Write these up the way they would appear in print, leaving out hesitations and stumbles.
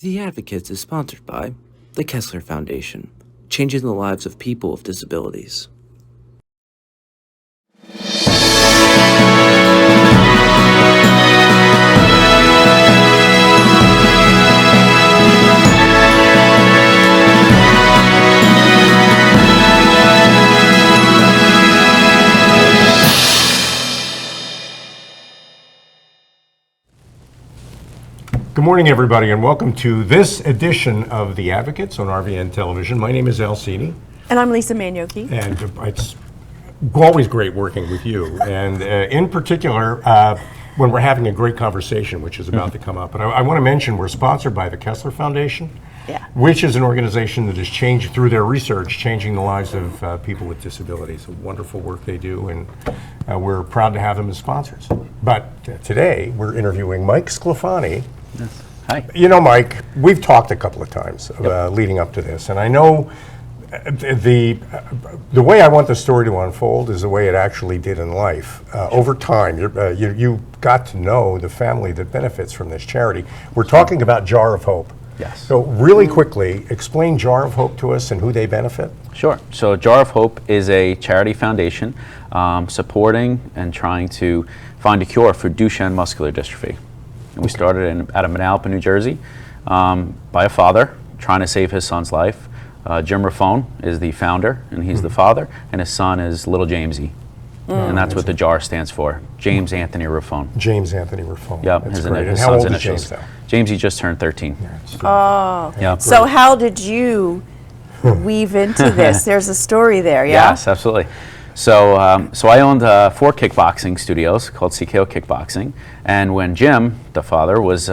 The Advocates is sponsored by the Kessler Foundation, changing the lives of people with disabilities. Good morning, everybody, and welcome to this edition of The Advocates on RVN Television. My name is Al Cini. And I'm Lisa Manioki. And it's always great working with you. And in particular, when we're having a great conversation, which is about to come up. But I want to mention we're sponsored by the Kessler Foundation, which is an organization that has changed, through their research, changing the lives of people with disabilities. Wonderful work they do, and we're proud to have them as sponsors. But today, we're interviewing Mike Sclafani. Yes. Hi. You know, Mike, we've talked a couple of times leading up to this, and I know the way I want the story to unfold is the way it actually did in life. Over time, you got to know the family that benefits from this charity. We're talking about J.A.R of Hope. Yes. So really quickly, explain J.A.R of Hope to us and who they benefit. Sure. So J.A.R of Hope is a charity foundation supporting and trying to find a cure for Duchenne muscular dystrophy. And we started out of Manalapan, New Jersey, by a father trying to save his son's life. Jim Raffone is the founder, and he's the father, and his son is little Jamesy. And that's what the J.A.R stands for, James Anthony Raffone. James Anthony Raffone. Yep, That's his great. And son's how old is initials. James now? Jamesy just turned 13. Oh, Yep. so how did you weave into this? There's a story there, yeah? Yes, absolutely. So I owned 4 kickboxing studios called CKO Kickboxing, and when Jim, the father, was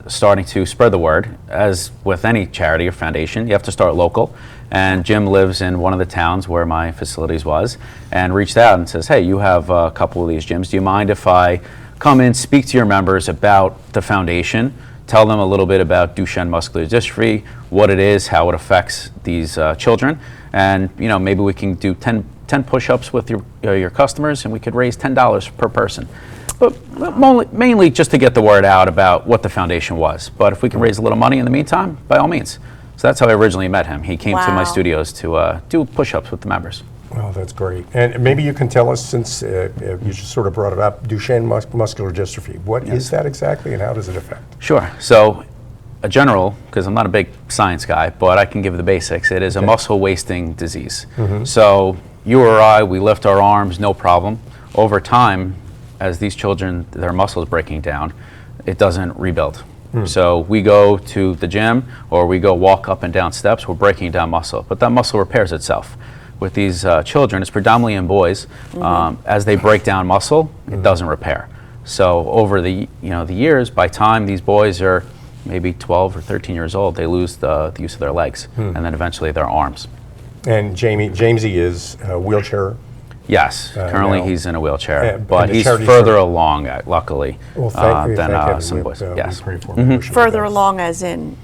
starting to spread the word, as with any charity or foundation, you have to start local, and Jim lives in one of the towns where my facilities was, and reached out and says, hey, you have a couple of these gyms, do you mind if I come in, speak to your members about the foundation, tell them a little bit about Duchenne muscular dystrophy, what it is, how it affects these children, and maybe we can do 10 push-ups with your customers, and we could raise $10 per person. But mainly just to get the word out about what the foundation was. But if we can raise a little money in the meantime, by all means. So that's how I originally met him. He came to my studios to do push-ups with the members. Well, that's great. And maybe you can tell us, since you just sort of brought it up, Duchenne muscular dystrophy. What is that exactly, and how does it affect? Sure. So a general, because I'm not a big science guy, but I can give the basics. It is a muscle wasting disease. So you or I, we lift our arms, no problem. Over time, as these children, their muscles breaking down, it doesn't rebuild. So we go to the gym or we go walk up and down steps, we're breaking down muscle, but that muscle repairs itself. With these children, it's predominantly in boys, as they break down muscle, it doesn't repair. So over the years, by time these boys are maybe 12 or 13 years old, they lose the use of their legs and then eventually their arms. And Jamesy is a wheelchair? Yes, currently he's in a wheelchair, but he's charity further along, luckily, Well, thank than you. some boys. Yes. We pray for him. Further along as in?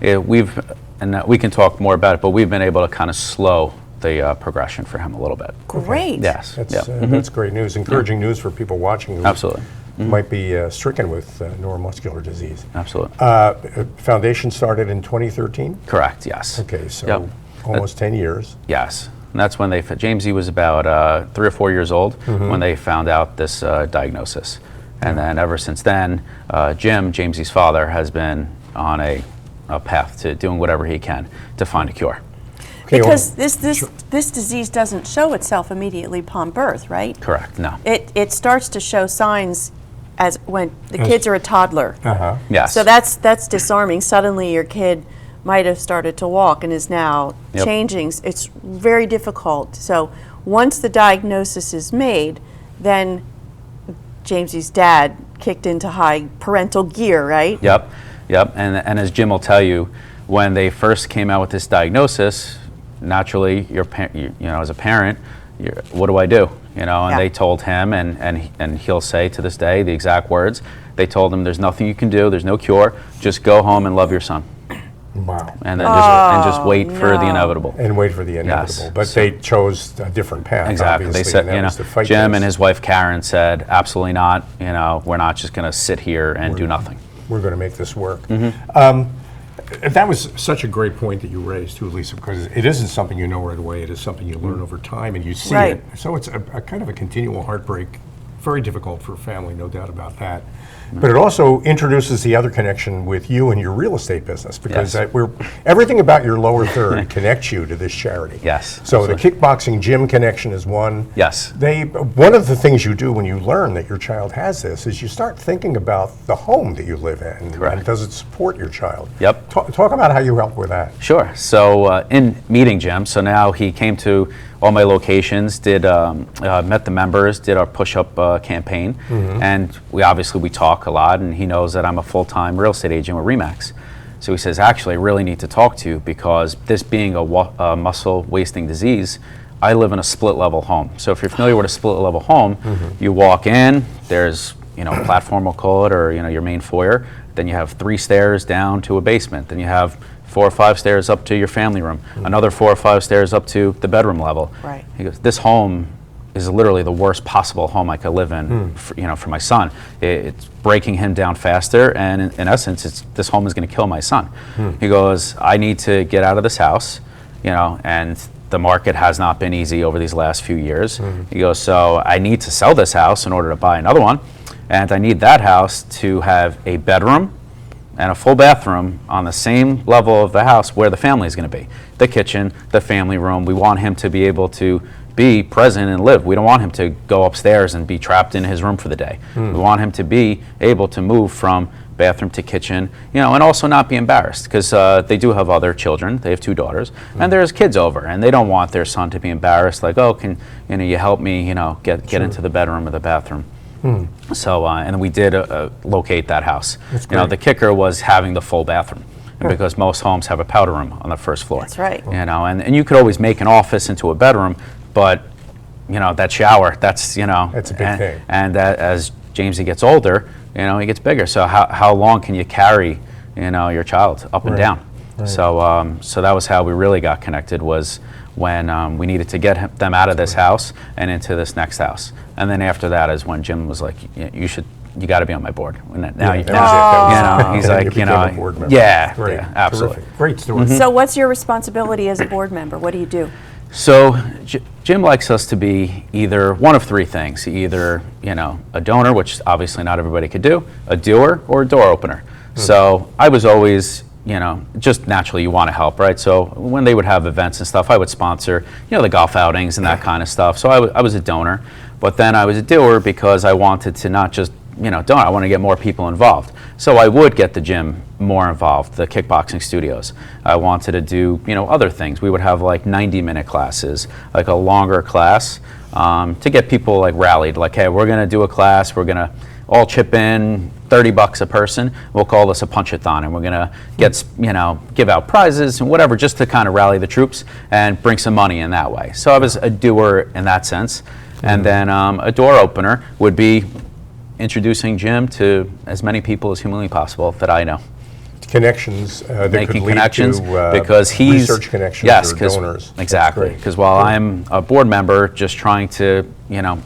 And we can talk more about it, but we've been able to kind of slow the progression for him a little bit. Great. Yes. That's great news, encouraging news for people watching who Absolutely. might be stricken with neuromuscular disease. Absolutely. Foundation started in 2013? Correct, yes. Okay, so almost 10 years. Yes. And that's when Jamesy was about 3 or 4 years old when they found out this diagnosis. And then ever since then, Jamesy's father, has been on a path to doing whatever he can to find a cure. Okay, Because this disease doesn't show itself immediately upon birth, right? Correct, no. It starts to show signs as when the kids are a toddler. Yes. So that's disarming. Suddenly your kid might have started to walk and is now changing. It's very difficult. So once the diagnosis is made, then Jamesy's dad kicked into high parental gear, right? Yep. And as Jim will tell you, when they first came out with this diagnosis, naturally, as a parent, what do I do? And they told him, and he'll say to this day the exact words. They told him, "There's nothing you can do. There's no cure. Just go home and love your son." Wow. And then just wait for the inevitable. And wait for the inevitable. Yes. But they chose a different path. Exactly. They said, Jim and his wife Karen said, absolutely not. We're not just going to sit here and do nothing. We're going to make this work. that was such a great point that you raised too, Lisa, because it isn't something you know right away. It is something you learn over time, and you see Right. it. So it's a kind of a continual heartbreak. Very difficult for a family, no doubt about that. But it also introduces the other connection with you and your real estate business, because Yes. everything about your lower third connects you to this charity. Yes, So the absolutely. kickboxing gym connection is one. Yes. One of the things you do when you learn that your child has this is you start thinking about the home that you live in. Correct. And does it support your child? Yep. Talk about how you help with that. Sure. So in meeting Jim, so now he came to all my locations, met the members, did our push-up campaign, and we talk a lot, and he knows that I'm a full-time real estate agent with RE/MAX. So he says, actually, I really need to talk to you because this being a muscle wasting disease, I live in a split-level home. So if you're familiar with a split-level home, you walk in, there's a platform, we'll call it, or your main foyer. Then you have 3 stairs down to a basement. Then you have 4 or 5 stairs up to your family room. Another 4 or 5 stairs up to the bedroom level. Right. He goes, this home is literally the worst possible home I could live in, for my son. It's breaking him down faster, and in essence, this home is going to kill my son. He goes, I need to get out of this house, and the market has not been easy over these last few years. He goes, so I need to sell this house in order to buy another one, and I need that house to have a bedroom and a full bathroom on the same level of the house where the family is going to be. The kitchen, the family room. We want him to be able to be present and live. We don't want him to go upstairs and be trapped in his room for the day. We want him to be able to move from bathroom to kitchen, and also not be embarrassed, because they do have other children. They have 2 daughters, and there's kids over, and they don't want their son to be embarrassed, like, oh, can you help me, get into the bedroom or the bathroom. So, and then we did locate that house. The kicker was having the full bathroom, because most homes have a powder room on the first floor. That's right. And you could always make an office into a bedroom, but that shower, that's That's a big thing. And as Jamesy gets older, he gets bigger. So how long can you carry your child up and down? So so that was how we really got connected, was when we needed to get them out of this house and into this next house. And then after that is when Jim was like, you got to be on my board. Now you can. He's like, a board member. yeah, Great. yeah, absolutely. Terrific. Great story. So what's your responsibility as a board member? What do you do? So Jim likes us to be either one of 3 things: either a donor, which obviously not everybody could do, a doer, or a door opener. So I was always, just naturally you want to help, right? So when they would have events and stuff, I would sponsor, the golf outings and that kind of stuff. So I was a donor, but then I was a doer because I wanted to not just donor. I want to get more people involved. So I would get the gym more involved, the kickboxing studios. I wanted to do, other things. We would have like 90-minute classes, like a longer class, to get people like rallied, like, hey, we're going to do a class, we're going to all chip in $30 a person. We'll call this a punch-a-thon, and we're going to get, give out prizes and whatever, just to kind of rally the troops and bring some money in that way. So I was a doer in that sense. And then a door opener would be introducing Jim to as many people as humanly possible that I know. Connections that Making could lead connections, to because he's research connections, yes, or 'cause- donors. exactly. Because while I'm a board member just trying to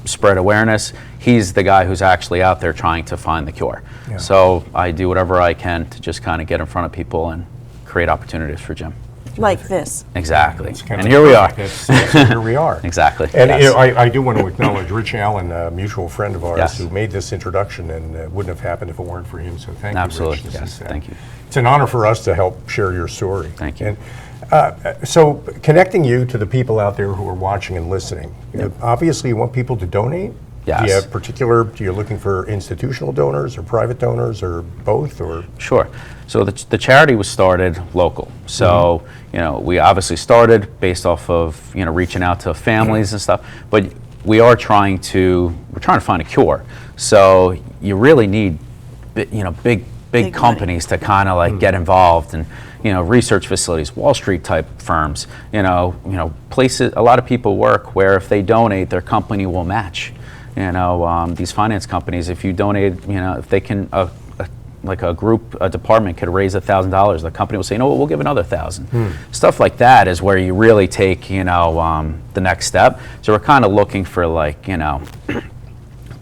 spread awareness, he's the guy who's actually out there trying to find the cure. Yeah. So I do whatever I can to just kind of get in front of people and create opportunities for Jim. Like this. Exactly. It's kind And of here we are. perfect. Here we are. Exactly. And Yes. I do want to acknowledge Rich Allen, a mutual friend of ours, Yes. who made this introduction, and wouldn't have happened if it weren't for him. So thank Absolutely. you, Rich. Yes. Thank you. It's an honor for us to help share your story. Thank you. And so connecting you to the people out there who are watching and listening, obviously you want people to donate. Yes. Do you have do you looking for institutional donors or private donors or both, or? Sure. So the charity was started local. So, we obviously started based off of, reaching out to families and stuff, but we're trying to find a cure. So you really need, big companies to kind of like get involved, and, research facilities, Wall Street type firms, places, a lot of people work where if they donate, their company will match. These finance companies, if you donate, if they can, like a department could raise $1,000, the company will say, we'll give another $1,000. Stuff like that is where you really take, the next step. So we're kind of looking for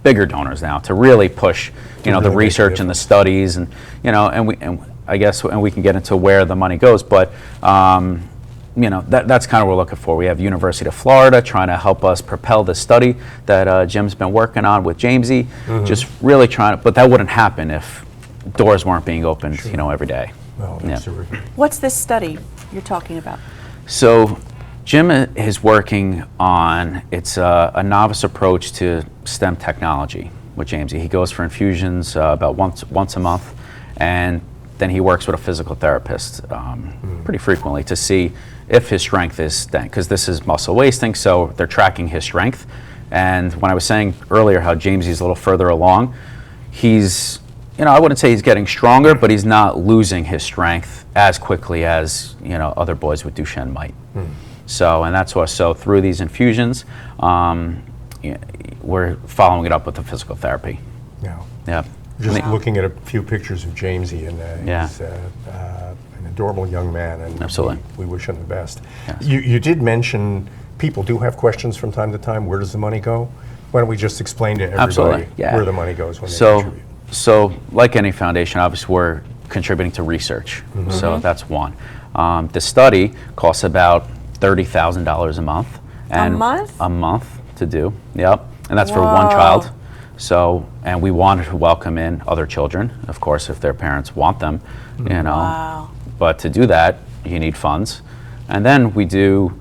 bigger donors now to really push, the really make a research and the studies, and, and I guess, and we can get into where the money goes, but that's kind of what we're looking for. We have University of Florida trying to help us propel this study that Jim's been working on with Jamesy, just really trying to, but that wouldn't happen if doors weren't being opened, every day. Well, that's terrific. What's this study you're talking about? So Jim is working on, it's a novice approach to STEM technology with Jamesy. He goes for infusions about once a month, and then he works with a physical therapist pretty frequently to see if his strength is, because this is muscle wasting, so they're tracking his strength. And when I was saying earlier how Jamesy's a little further along, he's, I wouldn't say he's getting stronger, but he's not losing his strength as quickly as, other boys with Duchenne might. So, and that's what, so through these infusions, we're following it up with the physical therapy. Yeah. Yeah. Just looking at a few pictures of Jamesy, and he's an adorable young man, and Absolutely. We wish him the best. Yes. You did mention people do have questions from time to time. Where does the money go? Why don't we just explain to everybody where the money goes when they contribute? So, like any foundation, obviously we're contributing to research. So that's one. The study costs about $30,000 a month. And a month? A month to do, yep. And that's for one child. So, and we wanted to welcome in other children, of course, if their parents want them, Wow. But to do that, you need funds. And then we do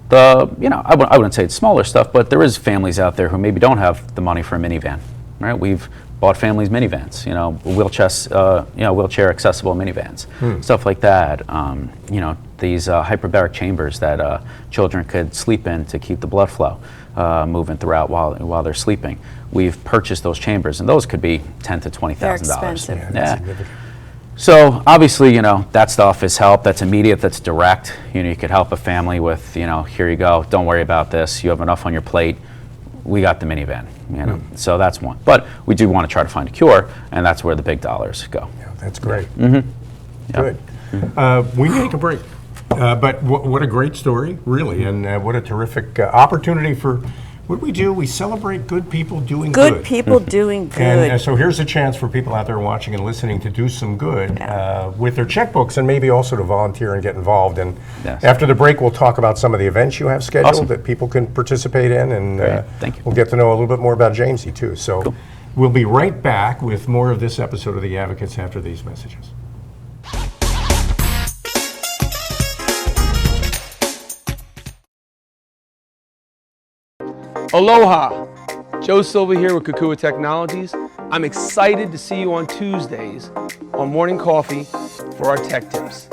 the, I wouldn't say it's smaller stuff, but there is families out there who maybe don't have the money for a minivan, right? We've bought families minivans, wheelchair accessible minivans, stuff like that. These hyperbaric chambers that children could sleep in to keep the blood flow moving throughout while they're sleeping. We've purchased those chambers, and those could be $10,000 to $20,000. They're expensive. Yeah. So obviously, that stuff is help. That's immediate. That's direct. You could help a family with, here you go. Don't worry about this. You have enough on your plate. We got the minivan. So that's one. But we do want to try to find a cure, and that's where the big dollars go. Yeah, that's great. Good. We need to take a break. But what a great story, really, and what a terrific opportunity for what we do. We celebrate good people doing good. Good people doing good. And so here's a chance for people out there watching and listening to do some good with their checkbooks, and maybe also to volunteer and get involved. And after the break, we'll talk about some of the events you have scheduled that people can participate in, and Thank you. We'll get to know a little bit more about Jamesy, too. So we'll be right back with more of this episode of The Advocates after these messages. Aloha! Joe Silva here with Kukua Technologies. I'm excited to see you on Tuesdays on Morning Coffee for our tech tips.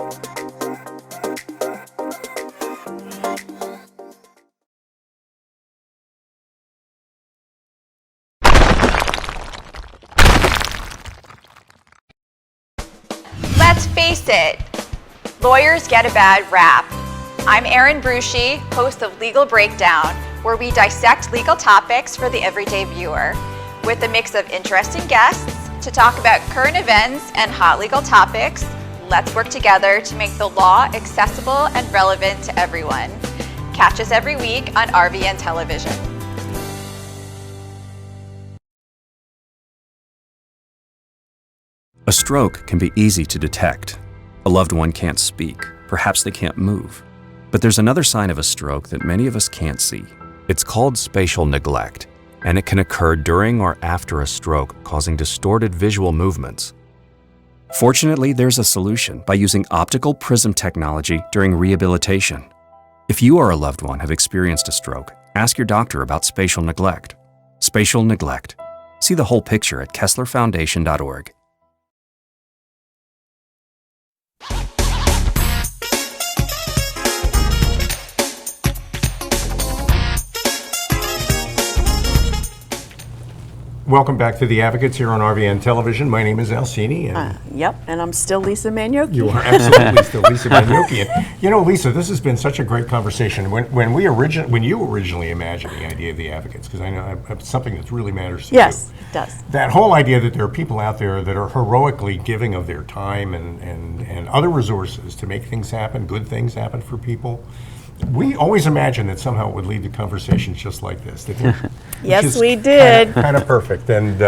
Let's face it, lawyers get a bad rap. I'm Erin Brucey, host of Legal Breakdown, where we dissect legal topics for the everyday viewer, with a mix of interesting guests to talk about current events and hot legal topics. Let's work together to make the law accessible and relevant to everyone. Catch us every week on RVN Television. A stroke can be easy to detect. A loved one can't speak, perhaps they can't move. But there's another sign of a stroke that many of us can't see. It's called spatial neglect, and it can occur during or after a stroke, causing distorted visual movements. Fortunately, there's a solution by using optical prism technology during rehabilitation. If you or a loved one have experienced a stroke, ask your doctor about spatial neglect. Spatial neglect. See the whole picture at KesslerFoundation.org. Welcome back to The Advocates here on RVN Television. My name is Alcini. And Yep, and I'm still Lisa Manioki. you are absolutely still Lisa Manioki. And, Lisa, this has been such a great conversation. When you originally imagined the idea of The Advocates, because I know it's something that really matters to you. Yes, it does. That whole idea that there are people out there that are heroically giving of their time and other resources to make things happen, good things happen for people. We always imagined that somehow it would lead to conversations just like this. Didn't we? Yes, we did. Kind of perfect. And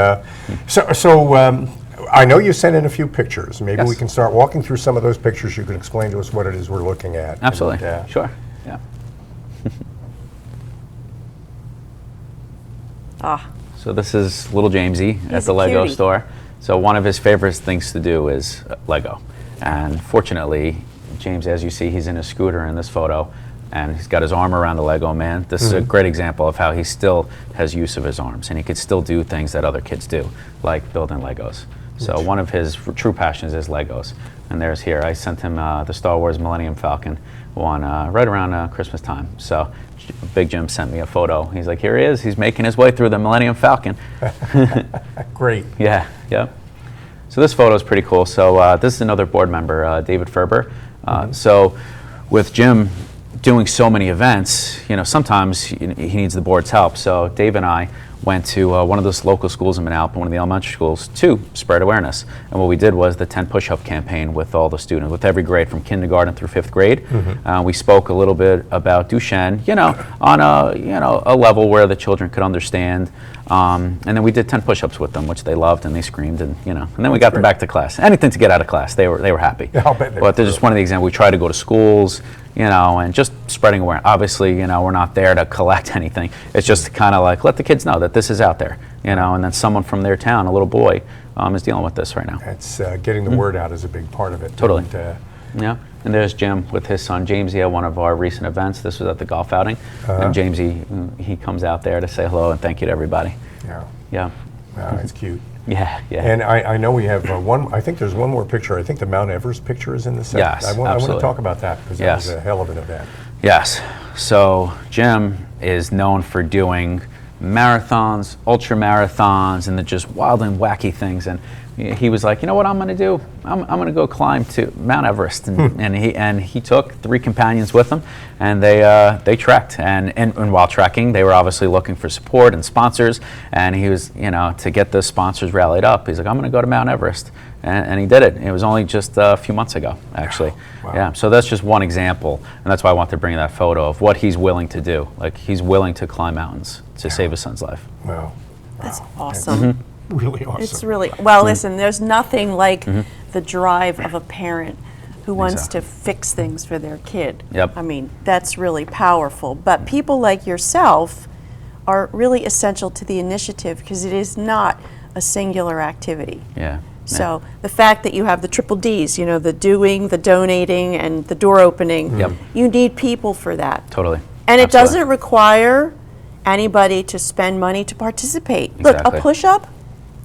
I know you sent in a few pictures. Maybe we Yes. can start walking through some of those pictures. You can explain to us what it is we're looking at. Absolutely. And, Sure. Yeah. Ah, So this is little Jamesy at He's the a Lego cutie. store. So one of his favorite things to do is Lego. And fortunately, James, as you see, he's in a scooter in this photo, and he's got his arm around the Lego man. This is a great example of how he still has use of his arms, and he could still do things that other kids do, like building Legos. So one of his true passions is Legos. And there's here, I sent him the Star Wars Millennium Falcon one right around Christmas time. So Big Jim sent me a photo. He's like, here he is. He's making his way through the Millennium Falcon. Great. Yeah, yeah. So this photo is pretty cool. So this is another board member, David Ferber. So with Jim doing so many events, sometimes he needs the board's help. So Dave and I went to one of those local schools in Manalapan, one of the elementary schools, to spread awareness. And what we did was the 10 push-up campaign with all the students, with every grade from kindergarten through 5th grade. We spoke a little bit about Duchenne, on a level where the children could understand. And then we did 10 push-ups with them, which they loved, and they screamed, and then we got them back to class. Anything to get out of class, they were happy. Yeah, I'll bet they But they're were. just one of the examples. We try to go to schools, and just spreading awareness. Obviously, we're not there to collect anything. It's just kind of like, let the kids know that this is out there, and then someone from their town, a little boy, is dealing with this right now. It's getting the word out is a big part of it. Totally. And, Yeah, and there's Jim with his son Jamesy at one of our recent events. This was at the golf outing, and Jamesy, he comes out there to say hello and thank you to everybody. yeah, Yeah, wow, it's cute. yeah, yeah. And I know we have one, I think there's one more picture. I think the Mount Everest picture is in the set. Yes, I want to absolutely. talk about that because that Yes. was a hell of an event. Yes. So Jim is known for doing marathons, ultra marathons, and the just wild and wacky things. And he was like, you know what I'm going to do? I'm going to go climb to Mount Everest. And he took 3 companions with him, and they trekked. And while trekking, they were obviously looking for support and sponsors. And he was, to get the sponsors rallied up, he's like, I'm going to go to Mount Everest. And he did it. It was only just a few months ago, actually. Wow. Yeah. So that's just one example, and that's why I wanted to bring that photo of what he's willing to do. Like, he's willing to climb mountains to save his son's life. Wow. that's Wow. awesome. Really awesome. It's really, well, listen, there's nothing like the drive of a parent who wants to fix things for their kid. Yep. I mean, that's really powerful. But people like yourself are really essential to the initiative because it is not a singular activity. Yeah. So the fact that you have the triple Ds, the doing, the donating, and the door opening, Yep. you need people for that. Totally. And it Absolutely. doesn't require anybody to spend money to participate. Look, Exactly. a push-up,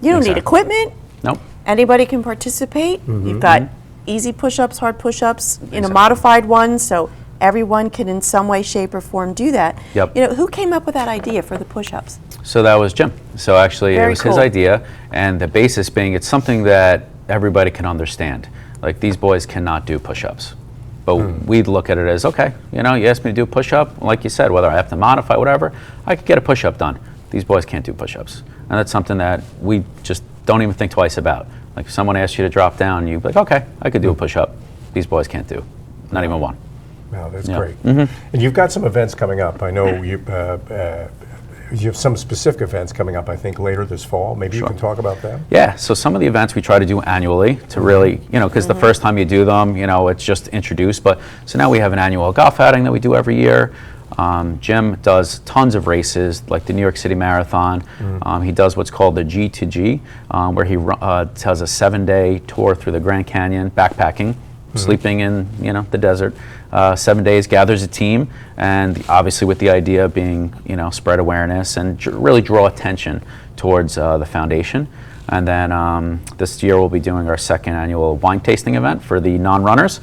you don't need Exactly. equipment. Nope. Anybody can participate. You've got easy push-ups, hard push-ups, Exactly. modified ones, so everyone can in some way, shape, or form do that. Yep. Who came up with that idea for the push-ups? So that was Jim. So actually, it Very was his cool. idea, and the basis being it's something that everybody can understand. Like, these boys cannot do push-ups. But we'd look at it as, okay, you asked me to do a push-up, like you said, whether I have to modify, whatever, I could get a push-up done. These boys can't do push-ups. And that's something that we just don't even think twice about. Like, if someone asks you to drop down, you'd be like, okay, I could do a push-up. These boys can't do, not even one. Wow, that's Yeah. great. And you've got some events coming up. I know you have some specific events coming up, I think, later this fall. Maybe you can talk about them? Yeah, so some of the events we try to do annually to really, because the first time you do them, it's just introduced. But so now we have an annual golf outing that we do every year. Jim does tons of races, like the New York City Marathon. He does what's called the G2G, where he does a 7-day tour through the Grand Canyon, backpacking, sleeping in the desert. 7 days, gathers a team, and obviously with the idea being spread awareness and really draw attention towards the foundation. And then this year we'll be doing our 2nd annual wine tasting event for the non-runners.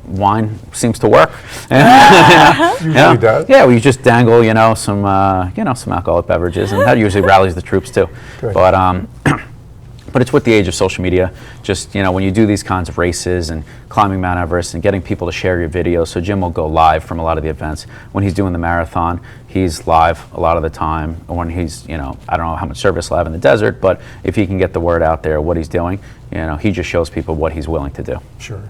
Wine seems to work. Usually does. Yeah, we just dangle some some alcoholic beverages, and that usually rallies the troops too. Good. But it's with the age of social media, just, when you do these kinds of races and climbing Mount Everest and getting people to share your videos. So Jim will go live from a lot of the events. When he's doing the marathon, he's live a lot of the time. When he's, I don't know how much service he'll have in the desert, but if he can get the word out there, what he's doing, he just shows people what he's willing to do. Sure.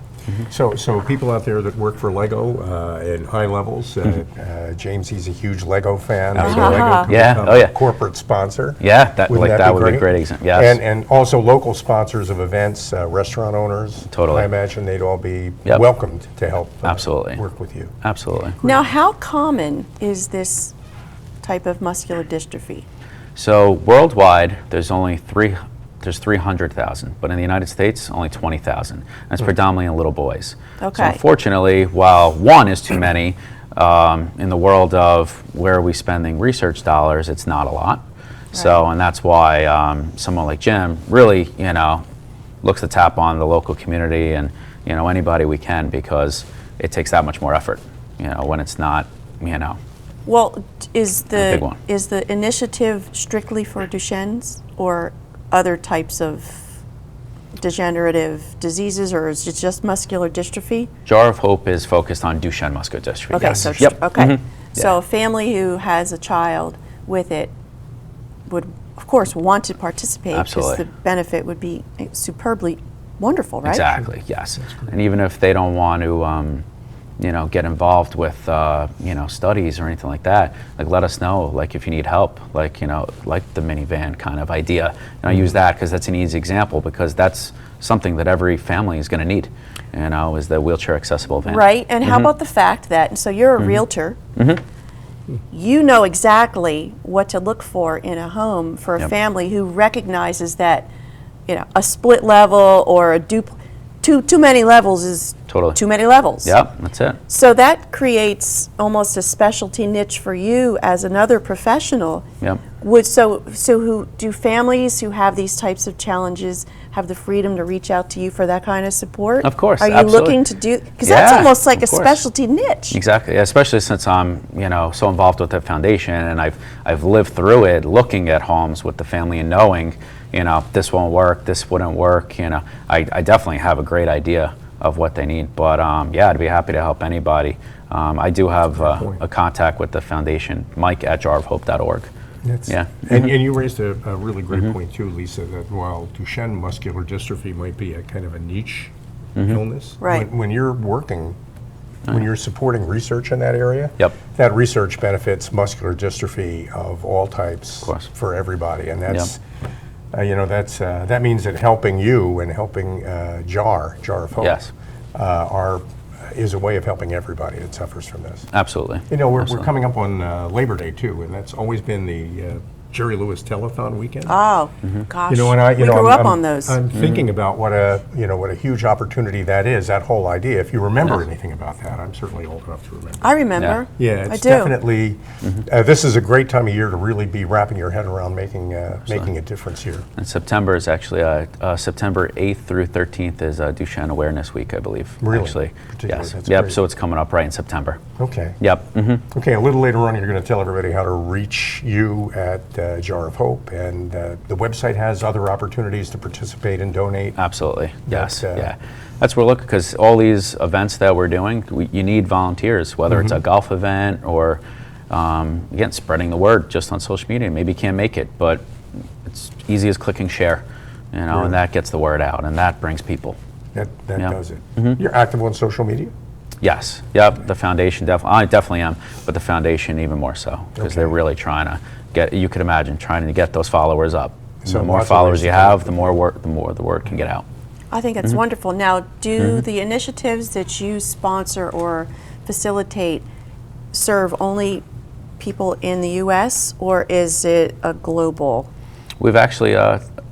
So people out there that work for Lego at high levels, James, he's a huge Lego fan. So Lego could Yeah. become Oh, yeah. a corporate sponsor. Yeah, that Wouldn't would be be a great example. Yes. And also local sponsors of events, restaurant owners. Totally. I imagine they'd all be Yep. welcomed to help Absolutely. work with you. Absolutely. Now, how common is this type of muscular dystrophy? So worldwide, there's 300,000, but in the United States, only 20,000. That's predominantly in little boys. Okay. So unfortunately, while one is too many, in the world of where are we spending research dollars, it's not a lot. So, and that's why someone like Jim really, looks to tap on the local community and, anybody we can, because it takes that much more effort, when it's not, Well, is big one. the initiative strictly for Duchenne's or other types of degenerative diseases, or is it just muscular dystrophy? Jar of Hope is focused on Duchenne muscular dystrophy. Okay, yes. so Yep. okay. Mhm. So a family who has a child with it would, of course, want to participate because Absolutely. the benefit would be superbly wonderful, right? Exactly, yes. And even if they don't want to, get involved with, studies or anything like that, let us know, if you need help, like the minivan kind of idea. And I use that because that's an easy example, because that's something that every family is going to need, is the wheelchair accessible van. Right, and how about the fact that, so you're a realtor, you know exactly what to look for in a home for a Yep. family who recognizes that, a split level or a too many levels is Totally. too many levels. Yep, that's it. So that creates almost a specialty niche for you as another professional. Yep. So who do families who have these types of challenges have the freedom to reach out to you for that kind of support? Of course, Are you absolutely. looking to do, because that's Yeah, almost like a of course. specialty niche. Exactly, especially since I'm, so involved with the foundation, and I've lived through it, looking at homes with the family and knowing, this won't work, this wouldn't work. I definitely have a great idea of what they need. But I'd be happy to help anybody. I do have a contact with the foundation, Mike at jarofhope.org. Yeah. And you raised a really great point too, Lisa, that while Duchenne muscular dystrophy might be a kind of a niche illness, Right. when you're working, when you're supporting research in that area, Yep. that research benefits muscular dystrophy of all types Of course. for everybody, and that's that means that helping you and helping J.A.R of Hope, Yes. is a way of helping everybody that suffers from this. Absolutely. We're Absolutely. coming up on Labor Day too, and that's always been the Jerry Lewis Telethon weekend. Oh, gosh. We grew up on those. I'm thinking about what a huge opportunity that is. That whole idea. If you remember anything about that, I'm certainly old enough to remember. I remember. Yeah, I it's do. definitely. This is a great time of year to really be wrapping your head around making a difference here. And September is actually September 8th through 13th is Duchenne Awareness Week, I believe. Really? Actually, Particularly, yes. that's Yep. great. So it's coming up right in September. Okay. Yep. Okay. A little later on, you're going to tell everybody how to reach you at J.A.R of Hope, and the website has other opportunities to participate and donate. Absolutely. Yes. But, Yeah. That's where we're looking, because all these events that we're doing, you need volunteers, whether it's a golf event or, again, spreading the word just on social media. Maybe you can't make it, but it's easy as clicking share, and that gets the word out, and that brings people. That Yeah. does it. You're active on social media? Yes. Yep. The foundation I definitely am, but the foundation even more so, because they're really trying to get. You could imagine trying to get those followers up. So the more lots of followers ways you to have, do the more the word can get out. I think that's wonderful. Now, do the initiatives that you sponsor or facilitate serve only people in the U.S., or is it a global? We've actually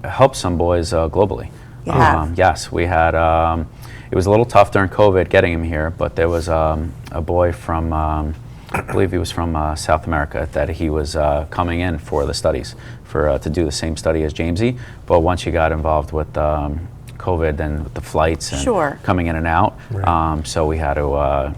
helped some boys globally. You have? Yes, we had. It was a little tough during COVID getting him here, but there was a boy from, I believe he was from South America, that he was coming in for the studies, to do the same study as Jamesy. But once you got involved with COVID and with the flights and Sure. coming in and out, so we had to,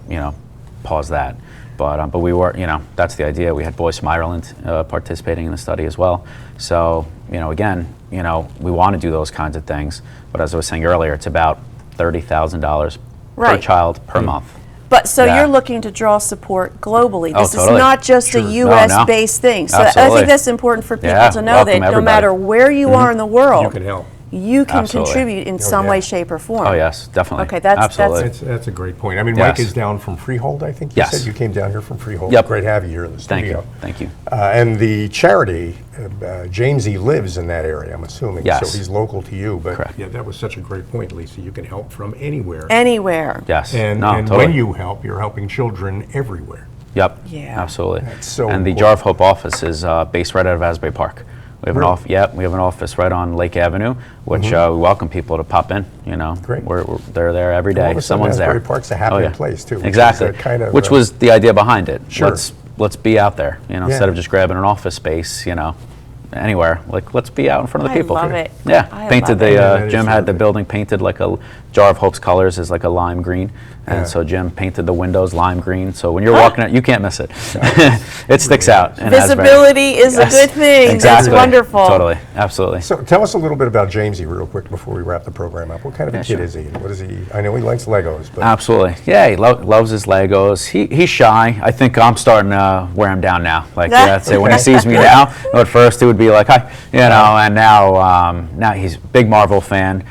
pause that. But we were, that's the idea. We had boys from Ireland participating in the study as well. So, again, we want to do those kinds of things. But as I was saying earlier, it's about $30,000 per Right. child per month. But so Yeah. you're looking to draw support globally. Oh, This is totally. not just Sure. a No, U.S.-based thing. So I Absolutely. think that's important for people Yeah, to know welcome that no everybody. matter where you are in the world, You can help. you can Absolutely. contribute in some yeah. way, shape, or form. Oh, yes, definitely. Okay, that's Absolutely. That's a great point. I mean, Yes. Mike is down from Freehold, I think you Yes. said. You came down here from Freehold. Yep. Great to have you here in the Thank studio. you. Thank you. And the charity, Jamesy lives in that area, I'm assuming. Yes. So he's local to you. But Correct. yeah, that was such a great point, Lisa. You can help from anywhere. Anywhere. Yes. And, no, and totally. when you help, you're helping children everywhere. Yep. Yeah. Absolutely. That's so and the important. Jar of Hope office is based right out of Asbury Park. We have Really? we have an office right on Lake Avenue, which we welcome people to pop in. You know, Great. They're there every all day. of a sudden, Someone's there. Asbury Park's a happening place, too, which is Exactly. a kind of, which was the idea behind it. Sure. Let's be out there. You know, Yeah. instead of just grabbing an office space. You know, anywhere. Like, let's be out in front of the I people. love it. Yeah. I Painted love the it. Yeah, that is Jim had the terrific. building painted like a Jar of Hope's colors is like a lime green, and Yeah. so Jim painted the windows lime green. So when you're walking out, you can't miss it. It sticks out. in Asbury. Visibility is Yes, a good thing. Exactly. That's wonderful. Totally. Absolutely. So tell us a little bit about Jamesy real quick before we wrap the program up. What kind of a Yeah, kid sure. is he? What is he? I know he likes Legos, but Absolutely. Yeah, he loves his Legos. He's shy. I think I'm starting to wear him down now. Like, yeah, I'd say when he sees me now, at first it would be like, hi, you know, and now he's a big Marvel fan.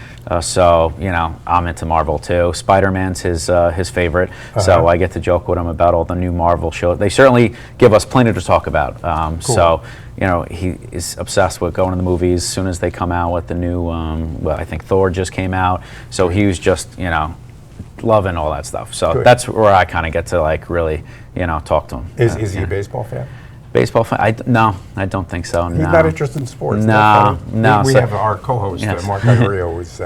So, you know, I'm into Marvel too. Spider-Man's his favorite. So I get to joke with him about all the new Marvel shows. They certainly give us plenty to talk about. So, you know, he is obsessed with going to the movies as soon as they come out with the new, well, I think Thor just came out. So he was just, you know, loving all that stuff. So Good. that's where I kind of get to like really, you know, talk to him. is he yeah. a baseball fan? Baseball fan? No, I don't think so. He's no. not interested in sports. No, Isn't that funny? no, We so- have our co-host, Yes. Mark Iorio, who's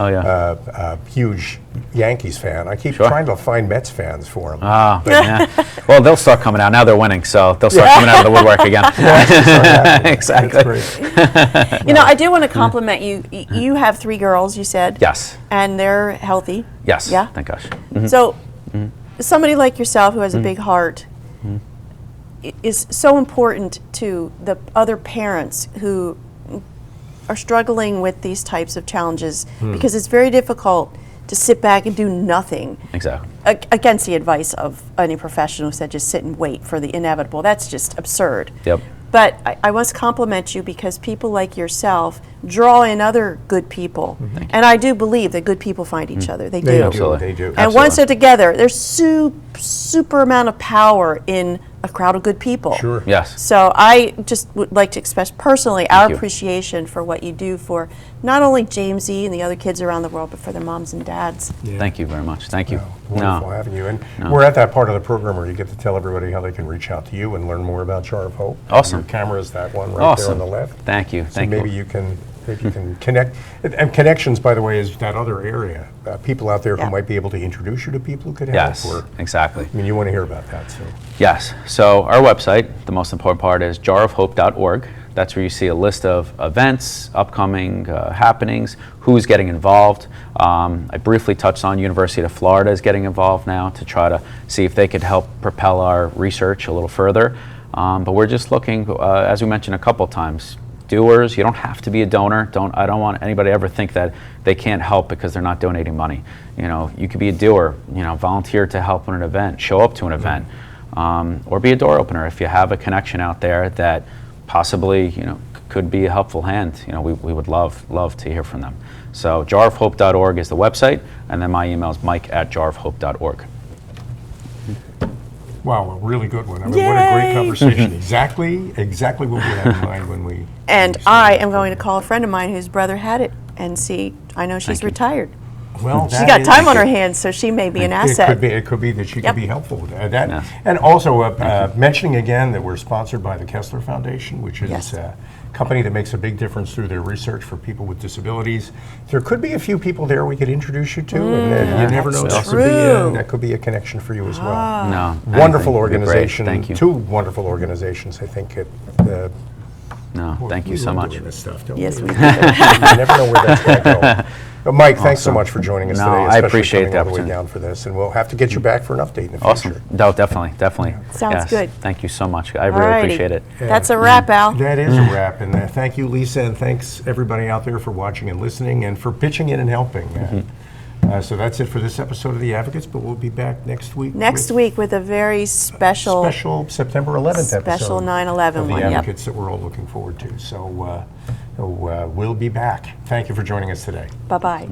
Oh, yeah. a huge Yankees fan. I keep Sure. trying to find Mets fans for him. Oh, yeah. Well, they'll start coming out. Now they're winning, so they'll start coming out of the woodwork again. Exactly. That's great. You know, I do want to compliment you. You have 3 girls, you said. Yes. And they're healthy. Yes. Yeah. Thank gosh. So, somebody like yourself who has a big heart is so important to the other parents who are struggling with these types of challenges because it's very difficult to sit back and do nothing Exactly. against the advice of any professional who said just sit and wait for the inevitable. That's just absurd. Yep. But I must compliment you because people like yourself draw in other good people. And I do believe that good people find each other. They They do. do. Absolutely. They do. And Absolutely. once they're together, there's super amount of power in a crowd of good people. Sure. Yes. So I just would like to express personally our you. appreciation for what you do for not only Jamesy and the other kids around the world, but for their moms and dads. Thank you very much. Thank you. Wonderful having you. And we're at that part of the program where you get to tell everybody how they can reach out to you and learn more about Jar of Hope. Awesome. Your camera is that one right Awesome. there on the left. Thank you. So Thank maybe you can connect. And connections, by the way, is that other area. People out there Yeah. who might be able to introduce you to people who could help. Yes. Or, Exactly. I mean, you want to hear about that. So Yes. So our website, the most important part is jarofhope.org. That's where you see a list of events, upcoming happenings, who's getting involved. I briefly touched on University of Florida is getting involved now to try to see if they could help propel our research a little further. But we're just looking, as we mentioned a couple times, doers. You don't have to be a donor. I don't want anybody to ever think that they can't help because they're not donating money. You know, you could be a doer. You know, volunteer to help on an event, show up to an event, or be a door opener if you have a connection out there that possibly could be a helpful hand. You know, we would love to hear from them. So jarofhope.org is the website, and then my email is mike@jarofhope.org. wow, a really good one. I mean, what a great Yay. conversation. Exactly what we had in mind when we. And we I started. am going to call a friend of mine whose brother had it and see. I know she's retired. Well, She's that got is- time on her hands, so she may be an asset. It could be that she Yep. could be helpful with that. Yes. And also mentioning again that we're sponsored by the Kessler Foundation, which is Yes. a company that makes a big difference through their research for people with disabilities. There could be a few people there we could introduce you to, and you never know, that's that could be a connection for you as well. No, Wonderful anything would be great. organization. Thank you. 2 wonderful organizations, I think. No, thank you we so love much. doing this stuff, don't Yes, we? we do. You never know where that's going to go. But Mike, thanks so Awesome. much for joining us No, today. I especially appreciate coming the all the way opportunity. down for this, and we'll have to get you back for an update in the future. Awesome. No, definitely. Sounds Yes. good. Thank you so much. I really Alrighty. appreciate it. That's a wrap, Al. That is a wrap, and thank you, Lisa, and thanks everybody out there for watching and listening, and for pitching in and helping. So that's it for this episode of The Advocates, but we'll be back next week. Next week with a very special September 11th episode. Special 9/11 of The one, yep. Advocates that we're all looking forward to. So we'll be back. Thank you for joining us today. Bye-bye.